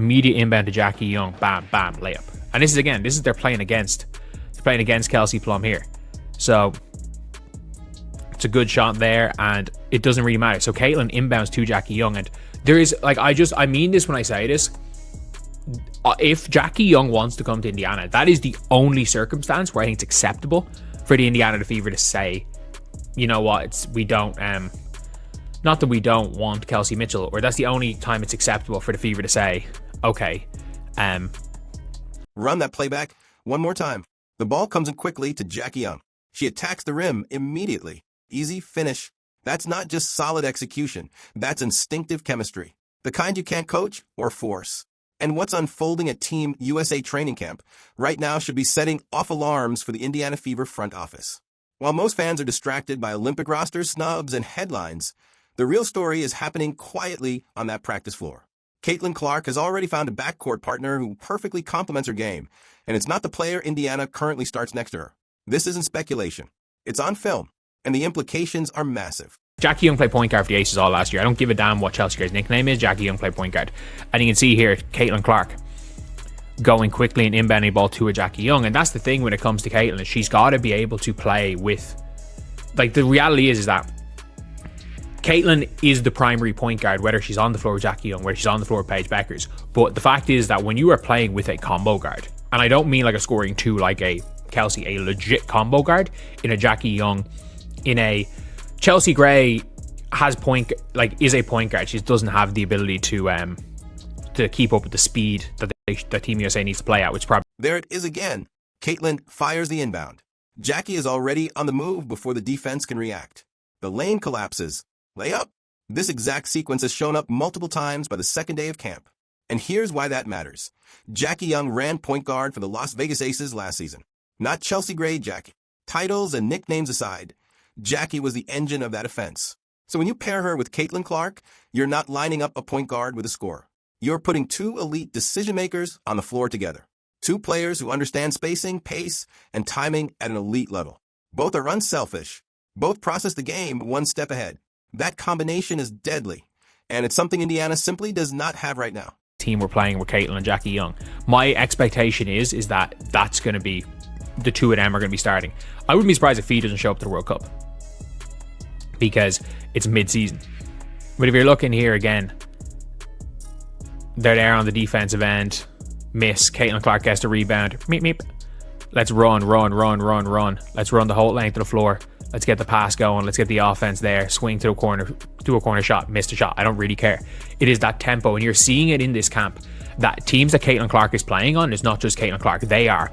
immediate inbound to Jackie Young, bam, bam, layup. And this is they're playing against Kelsey Plum here. So it's a good shot there, and it doesn't really matter. So Caitlin inbounds to Jackie Young, and there is, like, I mean this when I say this. If Jackie Young wants to come to Indiana, that is the only circumstance where I think it's acceptable for the Indiana Fever to say, you know what, we don't, not that we don't want Kelsey Mitchell, or that's the only time it's acceptable for the Fever to say, okay, Run that playback one more time. The ball comes in quickly to Jackie Young. She attacks the rim immediately. Easy finish. That's not just solid execution. That's instinctive chemistry. The kind you can't coach or force. And what's unfolding at Team USA training camp right now should be setting off alarms for the Indiana Fever front office. While most fans are distracted by Olympic roster snubs and headlines, the real story is happening quietly on that practice floor. Caitlin Clark has already found a backcourt partner who perfectly complements her game, and it's not the player Indiana currently starts next to her. This isn't speculation. It's on film, and the implications are massive. Jackie Young played point guard for the Aces all last year. I don't give a damn what Chelsea Gray's nickname is. Jackie Young played point guard. And you can see here, Caitlin Clark going quickly and inbounding ball to a Jackie Young. And that's the thing when it comes to Caitlin, is she's got to be able to play with... Like, the reality is that Caitlin is the primary point guard, whether she's on the floor with Jackie Young, whether she's on the floor with Paige Beckers. But the fact is that when you are playing with a combo guard, and I don't mean like a scoring two like a Kelsey, a legit combo guard, in a Jackie Young, in a... Chelsea Gray is a point guard. She doesn't have the ability to keep up with the speed that Team USA needs to play at, which probably... There it is again. Caitlin fires the inbound. Jackie is already on the move before the defense can react. The lane collapses. Layup. This exact sequence has shown up multiple times by the second day of camp. And here's why that matters. Jackie Young ran point guard for the Las Vegas Aces last season. Not Chelsea Gray Jackie. Titles and nicknames aside, Jackie was the engine of that offense. So when you pair her with Caitlin Clark, you're not lining up a point guard with a scorer. You're putting two elite decision makers on the floor together. Two players who understand spacing, pace, and timing at an elite level. Both are unselfish. Both process the game one step ahead. That combination is deadly, and it's something Indiana simply does not have right now. Team we're playing with Caitlin and Jackie Young. My expectation is that that's going to be, the two of them are going to be starting. I wouldn't be surprised if Fee doesn't show up to the World Cup, because it's mid-season. But if you're looking here again, they're there on the defensive end. Miss. Caitlin Clark gets the rebound. Meep, meep. Let's run. Let's run the whole length of the floor. Let's get the pass going. Let's get the offense there. Swing to a corner, do a corner shot, missed a shot. I don't really care. It is that tempo, and you're seeing it in this camp. That teams that Caitlin Clark is playing on is not just Caitlin Clark. They are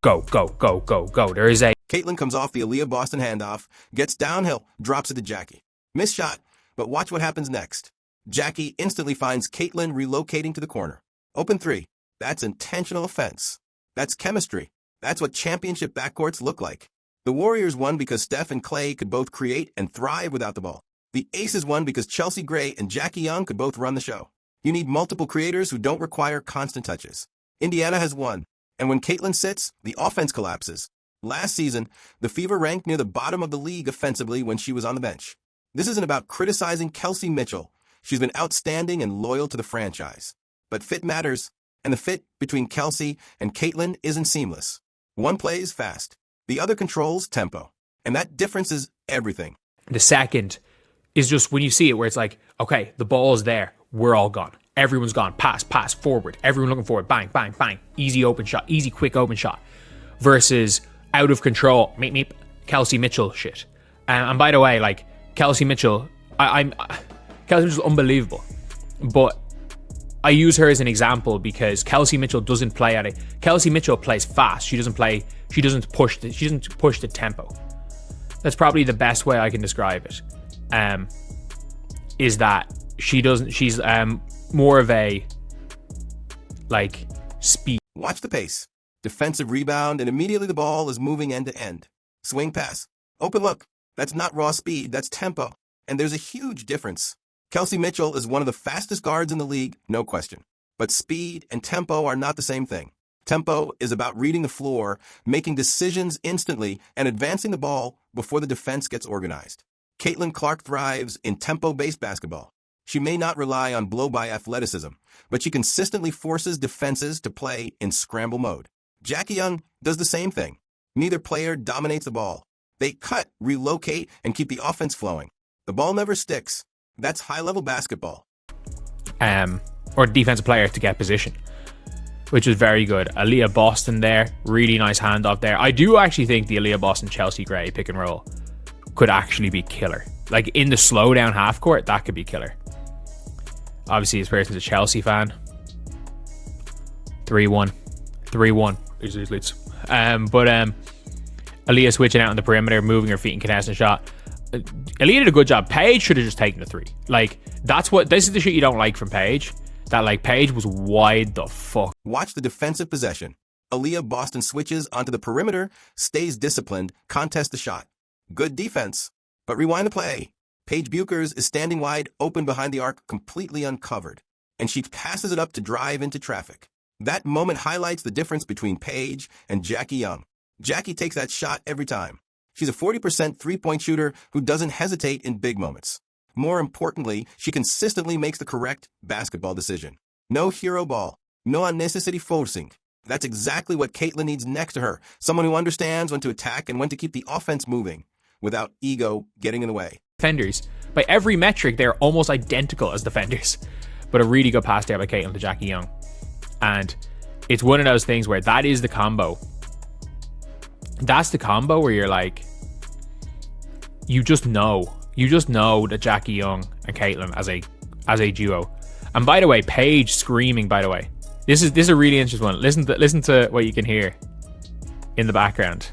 go. There is a... Caitlin comes off the Aaliyah Boston handoff, gets downhill, drops it to Jackie. Missed shot, but watch what happens next. Jackie instantly finds Caitlin relocating to the corner. Open three. That's intentional offense. That's chemistry. That's what championship backcourts look like. The Warriors won because Steph and Clay could both create and thrive without the ball. The Aces won because Chelsea Gray and Jackie Young could both run the show. You need multiple creators who don't require constant touches. Indiana has won, and when Caitlin sits, the offense collapses. Last season, the Fever ranked near the bottom of the league offensively when she was on the bench. This isn't about criticizing Kelsey Mitchell. She's been outstanding and loyal to the franchise. But fit matters, and the fit between Kelsey and Caitlin isn't seamless. One plays fast. The other controls tempo. And that difference is everything. The second is just when you see it where it's like, okay, the ball is there. We're all gone. Everyone's gone. Pass, forward. Everyone looking forward. Bang, bang, bang. Easy open shot. Easy, quick open shot. Versus out of control, meep, Kelsey Mitchell shit. And by the way, like, Kelsey Mitchell, Kelsey Mitchell's unbelievable. But I use her as an example because Kelsey Mitchell doesn't play at it. Kelsey Mitchell plays fast. She doesn't push the tempo. That's probably the best way I can describe it. Is that she's more of a, like, speed. Watch the pace. Defensive rebound, and immediately the ball is moving end to end. Swing pass. Open look. That's not raw speed, that's tempo. And there's a huge difference. Kelsey Mitchell is one of the fastest guards in the league, no question. But speed and tempo are not the same thing. Tempo is about reading the floor, making decisions instantly, and advancing the ball before the defense gets organized. Caitlin Clark thrives in tempo-based basketball. She may not rely on blow-by athleticism, but she consistently forces defenses to play in scramble mode. Jackie Young does the same thing. Neither player dominates the ball. They cut, relocate, and keep the offense flowing. The ball never sticks. That's high-level basketball. Or defensive player to get position, which was very good. Aaliyah Boston there, really nice handoff there. I do actually think the Aaliyah Boston Chelsea Gray pick and roll could actually be killer. Like in the slow down half court, that could be killer. Obviously, this person's a Chelsea fan. 3-1. 3-1. These leads. Aaliyah switching out on the perimeter, moving her feet and contesting shot. Aaliyah did a good job. Paige should have just taken the three. Like, this is the shit you don't like from Paige. That, like, Paige was wide the fuck. Watch the defensive possession. Aaliyah Boston switches onto the perimeter, stays disciplined, contests the shot. Good defense. But rewind the play. Paige Buchers is standing wide open behind the arc, completely uncovered. And she passes it up to drive into traffic. That moment highlights the difference between Paige and Jackie Young. Jackie takes that shot every time. She's a 40% three-point shooter who doesn't hesitate in big moments. More importantly, she consistently makes the correct basketball decision. No hero ball, no unnecessary forcing. That's exactly what Caitlin needs next to her, someone who understands when to attack and when to keep the offense moving, without ego getting in the way. Defenders, by every metric, they're almost identical as defenders. But a really good pass there by Caitlin to Jackie Young. And it's one of those things where that is the combo. That's the combo where you're like, you just know that Jackie Young and Caitlin as a duo. And by the way, Paige screaming, by the way. This is a really interesting one. Listen to what you can hear in the background.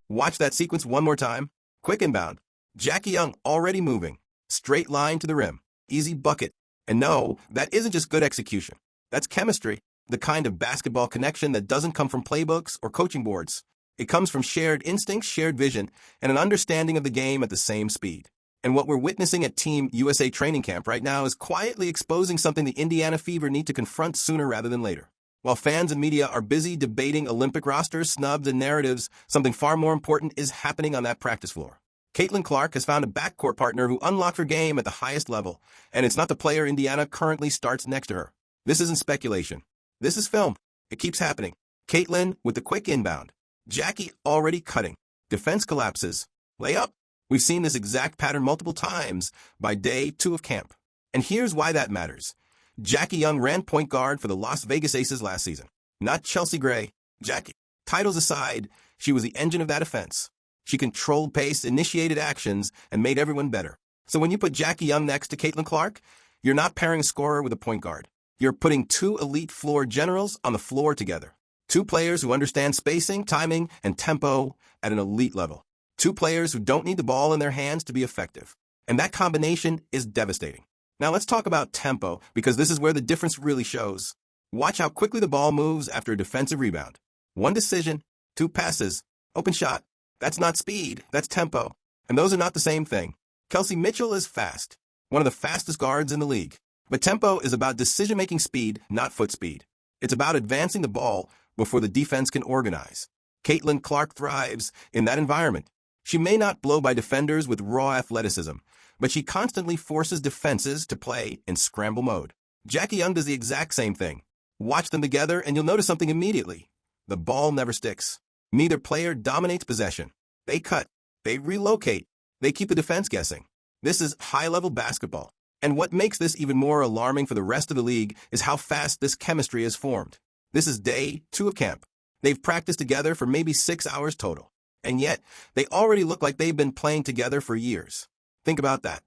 Watch that sequence one more time. Quick inbound. Jackie Young already moving. Straight line to the rim. Easy bucket. And no, that isn't just good execution. That's chemistry. The kind of basketball connection that doesn't come from playbooks or coaching boards. It comes from shared instincts, shared vision, and an understanding of the game at the same speed. And what we're witnessing at Team USA training camp right now is quietly exposing something the Indiana Fever need to confront sooner rather than later. While fans and media are busy debating Olympic rosters, snubs, and narratives, something far more important is happening on that practice floor. Caitlin Clark has found a backcourt partner who unlocked her game at the highest level, and it's not the player Indiana currently starts next to her. This isn't speculation. This is film. It keeps happening. Caitlin with the quick inbound. Jackie already cutting. Defense collapses. Layup. We've seen this exact pattern multiple times by day 2 of camp. And here's why that matters. Jackie Young ran point guard for the Las Vegas Aces last season. Not Chelsea Gray. Jackie. Titles aside, she was the engine of that offense. She controlled pace, initiated actions, and made everyone better. So when you put Jackie Young next to Caitlin Clark, you're not pairing a scorer with a point guard. You're putting 2 elite floor generals on the floor together. 2 players who understand spacing, timing, and tempo at an elite level. 2 players who don't need the ball in their hands to be effective. And that combination is devastating. Now let's talk about tempo, because this is where the difference really shows. Watch how quickly the ball moves after a defensive rebound. 1 decision, 2 passes, open shot. That's not speed, that's tempo. And those are not the same thing. Kelsey Mitchell is fast, one of the fastest guards in the league. But tempo is about decision-making speed, not foot speed. It's about advancing the ball before the defense can organize. Caitlin Clark thrives in that environment. She may not blow by defenders with raw athleticism, but she constantly forces defenses to play in scramble mode. Jackie Young does the exact same thing. Watch them together and you'll notice something immediately. The ball never sticks. Neither player dominates possession. They cut. They relocate. They keep the defense guessing. This is high-level basketball. And what makes this even more alarming for the rest of the league is how fast this chemistry is formed. This is day 2 of camp. They've practiced together for maybe 6 hours total. And yet, they already look like they've been playing together for years. Think about that.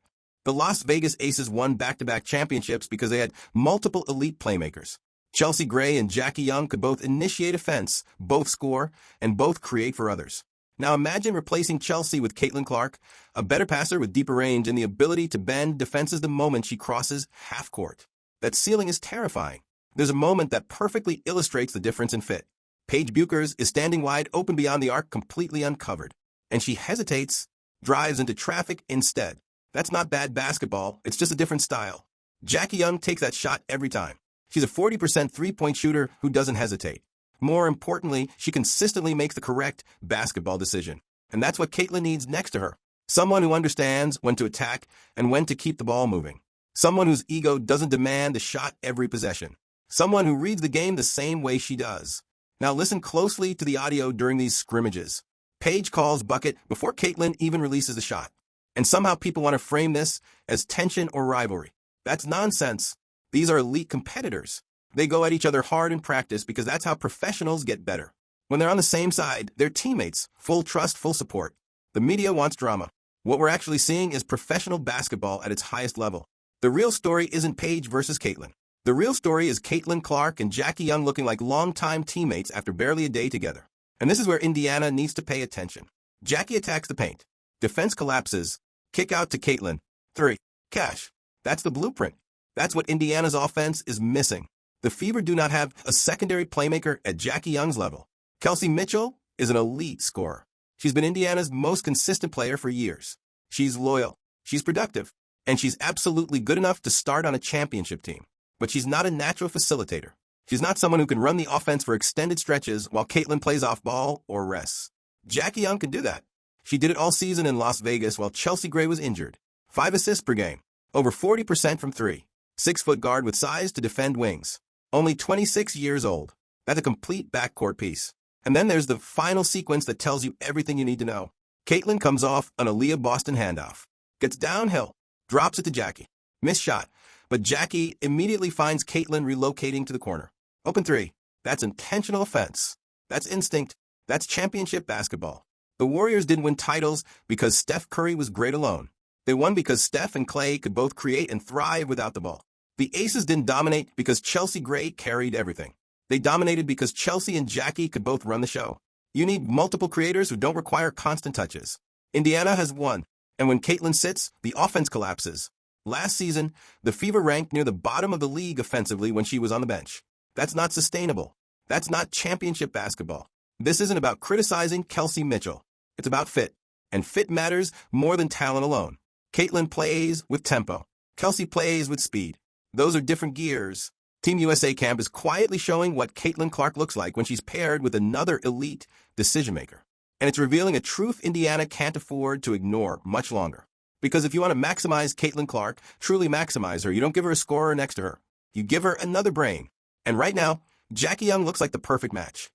The Las Vegas Aces won back-to-back championships because they had multiple elite playmakers. Chelsea Gray and Jackie Young could both initiate offense, both score, and both create for others. Now imagine replacing Chelsea with Caitlin Clark, a better passer with deeper range and the ability to bend defenses the moment she crosses half court. That ceiling is terrifying. There's a moment that perfectly illustrates the difference in fit. Paige Buchers is standing wide open beyond the arc, completely uncovered. And she hesitates, drives into traffic instead. That's not bad basketball, it's just a different style. Jackie Young takes that shot every time. She's a 40% three-point shooter who doesn't hesitate. More importantly, she consistently makes the correct basketball decision. And that's what Caitlin needs next to her. Someone who understands when to attack and when to keep the ball moving. Someone whose ego doesn't demand a shot every possession. Someone who reads the game the same way she does. Now listen closely to the audio during these scrimmages. Paige calls bucket before Caitlin even releases the shot. And somehow people want to frame this as tension or rivalry. That's nonsense. These are elite competitors. They go at each other hard in practice because that's how professionals get better. When they're on the same side, they're teammates, full trust, full support. The media wants drama. What we're actually seeing is professional basketball at its highest level. The real story isn't Paige versus Caitlin. The real story is Caitlin Clark and Jackie Young looking like longtime teammates after barely a day together. And this is where Indiana needs to pay attention. Jackie attacks the paint. Defense collapses. Kick out to Caitlin. 3. Cash. That's the blueprint. That's what Indiana's offense is missing. The Fever do not have a secondary playmaker at Jackie Young's level. Kelsey Mitchell is an elite scorer. She's been Indiana's most consistent player for years. She's loyal. She's productive. And she's absolutely good enough to start on a championship team. But she's not a natural facilitator. She's not someone who can run the offense for extended stretches while Caitlin plays off ball or rests. Jackie Young can do that. She did it all season in Las Vegas while Chelsea Gray was injured. 5 assists per game. Over 40% from 3. 6-foot guard with size to defend wings. Only 26 years old. That's a complete backcourt piece. And then there's the final sequence that tells you everything you need to know. Caitlin comes off an Aaliyah Boston handoff. Gets downhill. Drops it to Jackie. Missed shot. But Jackie immediately finds Caitlin relocating to the corner. Open 3. That's intentional offense. That's instinct. That's championship basketball. The Warriors didn't win titles because Steph Curry was great alone. They won because Steph and Klay could both create and thrive without the ball. The Aces didn't dominate because Chelsea Gray carried everything. They dominated because Chelsea and Jackie could both run the show. You need multiple creators who don't require constant touches. Indiana has won, and when Caitlin sits, the offense collapses. Last season, the Fever ranked near the bottom of the league offensively when she was on the bench. That's not sustainable. That's not championship basketball. This isn't about criticizing Kelsey Mitchell. It's about fit. And fit matters more than talent alone. Caitlin plays with tempo. Kelsey plays with speed. Those are different gears. Team USA camp is quietly showing what Caitlin Clark looks like when she's paired with another elite decision-maker. And it's revealing a truth Indiana can't afford to ignore much longer. Because if you want to maximize Caitlin Clark, truly maximize her, you don't give her a scorer next to her. You give her another brain. And right now, Jackie Young looks like the perfect match.